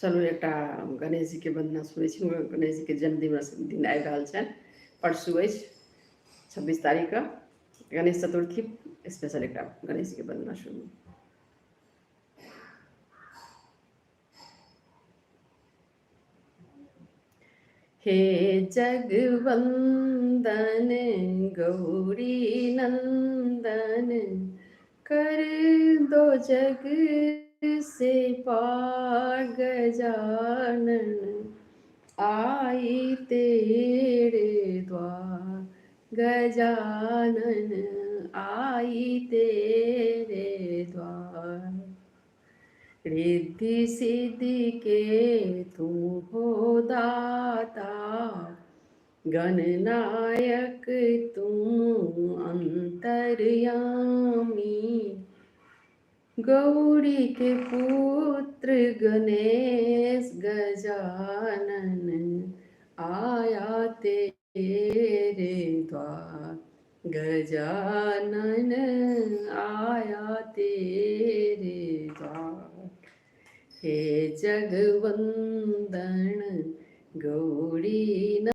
चलू एकटा गणेश जी के वंदना सुनै छी। गणेश जी के जन्मदिन दिन आबि रहल छनि, परसू अछि 26 तारीख के गणेश चतुर्थी। स्पेशल एकटा गणेश जी के वंदना सुनू। हे जगवंदन गौरी नंदन, कर दो जग से पार गजानन, आई तेरे द्वार गजानन, आई तेरे द्वार। रिद्धि सिद्धि के तुम हो दाता, गणनायक तुम अंतर्यामी। गौरी के पुत्र गणेश गजानन, आया तेरे द्वार गजानन, आया तेरे द्वार। हे जगवंदन गौरी